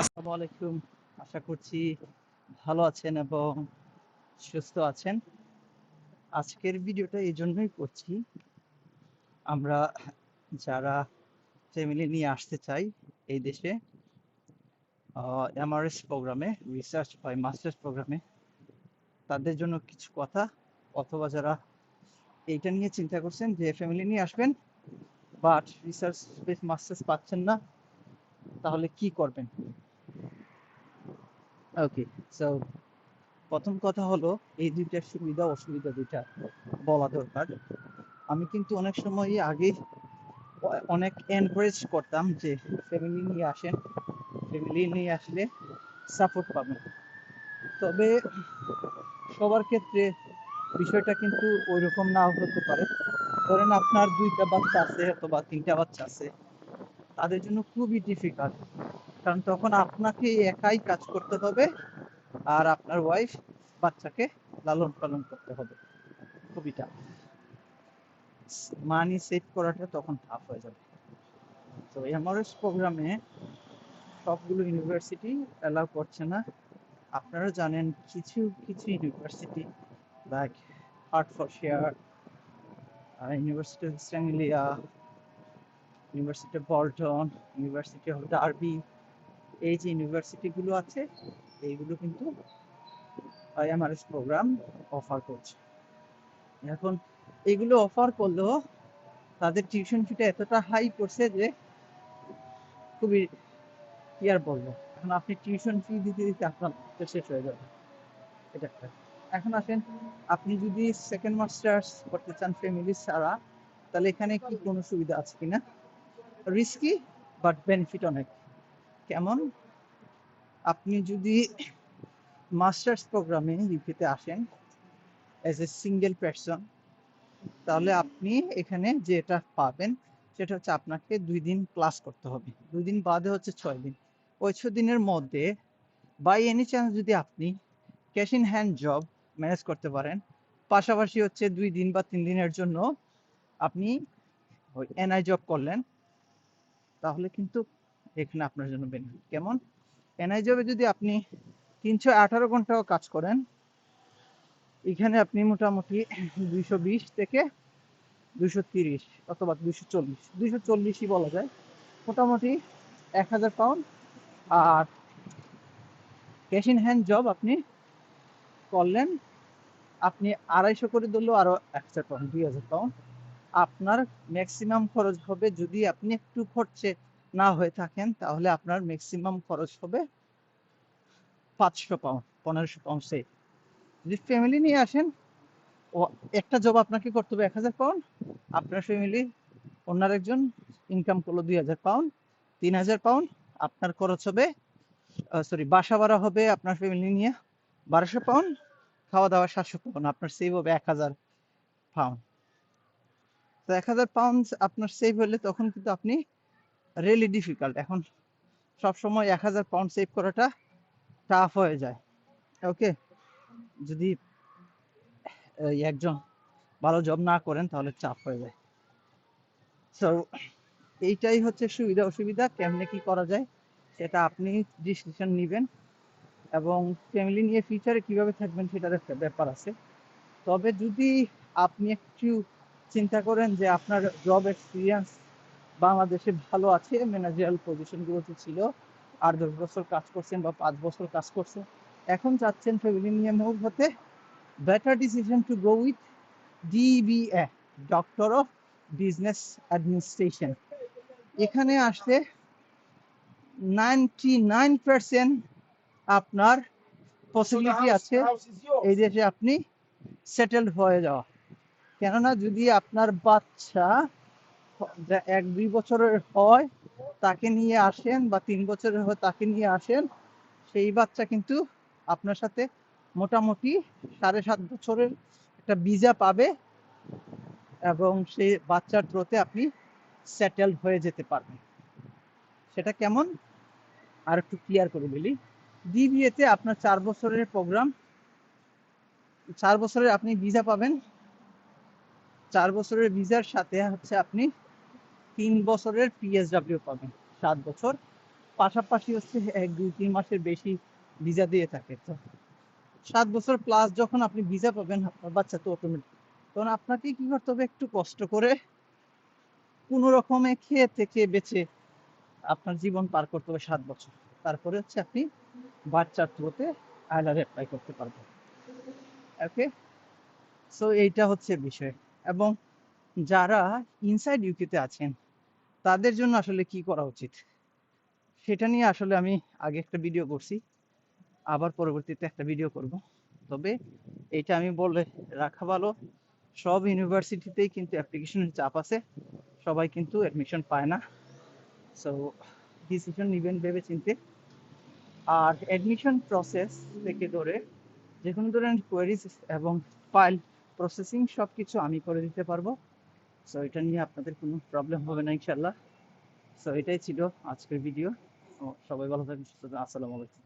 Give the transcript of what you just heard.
আসসালামু আলাইকুম। আশা করছি ভালো আছেন এবং সুস্থ আছেন। আজকের ভিডিওটা এই জন্যই করছি, আমরা যারা ফ্যামিলি নিয়ে আসতে চাই এই দেশে এমআরএস প্রোগ্রামে, রিসার্চ বা মাস্টার্স প্রোগ্রামে, তাদের জন্য কিছু কথা, অথবা যারা এইটা নিয়ে চিন্তা করছেন যে ফ্যামিলি নিয়ে আসবেন বাট রিসার্চ বেস মাস্টার্স পাচ্ছেন না, তাহলে কি করবেন। ওকে, সো প্রথম কথা হলো এই দুইটার সুবিধা অসুবিধা দুইটা বলা দরকার। আমি কিন্তু অনেক সময় আগে অনেক এনকারেজ করতাম যে ফ্যামিলি নিয়ে আসেন, ফ্যামিলি নিয়ে আসলে সাপোর্ট পাবেন। তবে সবার ক্ষেত্রে বিষয়টা কিন্তু ওই রকম নাও হতে পারে। ধরেন আপনার দুইটা বাচ্চা আছে অথবা তিনটা বাচ্চা আছে, তাদের জন্য খুবই ডিফিকাল্ট, কারণ তখন আপনাকে একাই কাজ করতে হবে আর আপনার ওয়াইফ বাচ্চাকে লালন পালন করতে হবে। খুবই টাফ, মানি সেভ করাটা তখন টাফ হয়ে যাবে। তো এমআরএস প্রোগ্রামে সবগুলো ইউনিভার্সিটি অ্যালাউ করছে না। আপনারা জানেন কিছু কিছু university like Hertfordshire, university of Anglia, university of Bolton, university of derby, এই যে ইউনিভার্সিটিগুলো আছে এইগুলো কিন্তু এমআরএস প্রোগ্রাম অফার করছে। এখন এগুলো অফার করলেও তাদের টিউশন ফিটা এতটা হাই করছে যে খুবই, কি আর বলবো, এখন আপনি টিউশন ফি দিতে দিতে আপনার শেষ হয়ে যাবে। এটা একটা। এখন আসেন, আপনি যদি সেকেন্ড মাস্টার্স করতে চান ফ্যামিলি ছাড়া, তাহলে এখানে কি কোনো সুবিধা আছে কিনা? রিস্কি বাট বেনিফিট অনেক। কেমন? আপনি যদি মাস্টার্স প্রোগ্রামে ইউকেতে আসেন অ্যাজ এ সিঙ্গেল পারসন, তাহলে আপনি এখানে যেটা পাবেন সেটা হচ্ছে আপনাকে 2 দিন ক্লাস করতে হবে, 2 দিন বাদে হচ্ছে 6 দিন। ওই 6 দিনের মধ্যে বাই এনি চান্স যদি আপনি cash in hand job manage করতে পারেন, পাশাপাশি হচ্ছে 2 দিন বা 3 দিনের জন্য আপনি ওই এনআই জব করলেন, তাহলে কিন্তু এখানে আপনার জন্য বেনিফিট। কেমন? এনআই জবে যদি আপনি 318 ঘন্টাও কাজ করেন, এখানে আপনি মোটামুটি 220 থেকে 230 অথবা 240, 240ই বলা যায়, মোটামুটি 1000 পাউন্ড। আর ক্যাশ ইন হ্যান্ড জব আপনি করলেন, আপনি 250 করে ধরলেও আরো 1000 পাউন্ড, 2000 পাউন্ড। আপনার ম্যাক্সিমাম খরচ হবে, যদি আপনি একটু খরচে না হয়ে থাকেন, তাহলে আপনার ম্যাক্সিমাম খরচ হবে 500 পাউন্ড, 1500 পাউন্ড সেভ। যদি ফ্যামিলি নিয়ে আসেন, ও একটা জব আপনাকে করতে হবে 1000 পাউন্ড, আপনার ফ্যামিলি অন্য একজন ইনকাম করলো 2000 পাউন্ড, 3000 পাউন্ড। আপনার খরচ হবে, সরি, বাসা ভাড়া হবে আপনার ফ্যামিলি নিয়ে 1200 পাউন্ড, খাওয়া দাওয়া 700 পাউন্ড, আপনার সেভ হবে 1000 পাউন্ড। তো 1000 পাউন্ড আপনার সেভ হলে তখন কিন্তু আপনি রিয়েলি ডিফিকাল্ট, এখন সবসময় 1000 পাউন্ড সেভ করাটা টাফ হয়ে যায়। ওকে, যদি একজন ভালো জব না করেন তাহলে চাপ হয়ে যায়। সো এইটাই হচ্ছে সুবিধা অসুবিধা, কেমনে কি করা যায় সেটা আপনি ডিসিশন নেবেন, এবং ফ্যামিলি নিয়ে ফিউচারে কিভাবে থাকবেন সেটার একটা ব্যাপার আছে। তবে যদি আপনি একটু চিন্তা করেন যে আপনার জব এক্সপিরিয়েন্স বাংলাদেশে ভালো আছে, ম্যানেজারিয়াল পজিশনগুলোতে ছিল, 8-10 বছর কাজ করছেন বা 5 বছর কাজ করছেন, এখন চাচ্ছেন ফ্যামিলি নিয়ে মুভ হতে, better decision to go with DBA, doctor of business administration. এখানে আসলে 99% আপনার পসিবিলিটি আছে এই দেশে আপনি সেটেলড হয়ে যাওয়া। কেননা যদি আপনার বাচ্চা 1-2 বছরের হয় তাকে নিয়ে আসেন, বা 3 বছরের হয় তাকে নিয়ে আসেন, সেই বাচ্চা কিন্তু আপনার সাথে মোটামুটি 7.5 বছরের একটা ভিসা পাবে, এবং সেই বাচ্চার থ্রুতে আপনি সেটেলড হয়ে যেতে পারবেন। সেটা কেমন আর একটু ক্লিয়ার করে বলি। ডিবিএতে আপনার 4 বছরের প্রোগ্রাম, 4 বছরের আপনি ভিসা পাবেন, 4 বছরের ভিসার সাথে হচ্ছে আপনি 3 বছরের পিএসডব্লিউ পাবেন, 7 বছর। পাশাপাশি হচ্ছে 1 2 3 মাসের বেশি ভিসা দিয়ে থাকে। তো 7 বছর প্লাস যখন আপনি ভিসা পাবেন আপনার বাচ্চা তো অটোমেটিক, তখন আপনাকে কি করতে হবে, একটু কষ্ট করে কোনো রকমে খেয়ে থেকে বেঁচে আপনার জীবন পার করতে হবে 7 বছর। তারপরে হচ্ছে আপনি বাচ্চার থ্রুতে আইলার অ্যাপ্লাই করতে পারবেন। ওকে, সো এইটা হচ্ছে বিষয়। এবং যারা ইনসাইড ইউকেতে আছেন তাদের জন্য আসলে কি করা উচিত সেটা নিয়ে আসলে আমি আগে একটা ভিডিও করছি, আবার পরবর্তীতে একটা ভিডিও করব। তবে এটা আমি বলে রাখা ভালো, সব ইউনিভার্সিটিতেই কিন্তু অ্যাপ্লিকেশনের চাপ আছে, সবাই কিন্তু অ্যাডমিশন পায় না। সো ডিসিশন নেবেন ভেবে চিনতে। আর অ্যাডমিশন প্রসেস থেকে ধরে যে কোনো ধরনের কোয়েরিজ এবং ফাইল প্রসেসিং সব কিছু আমি করে দিতে পারবো। সো এটা নিয়ে আপনাদের কোনো প্রবলেম হবে না ইনশাল্লাহ। সো এটাই ছিল আজকের ভিডিও। সবাই ভালো থাকবেন, সুস্থ থাকবেন। আসসালামু আলাইকুম।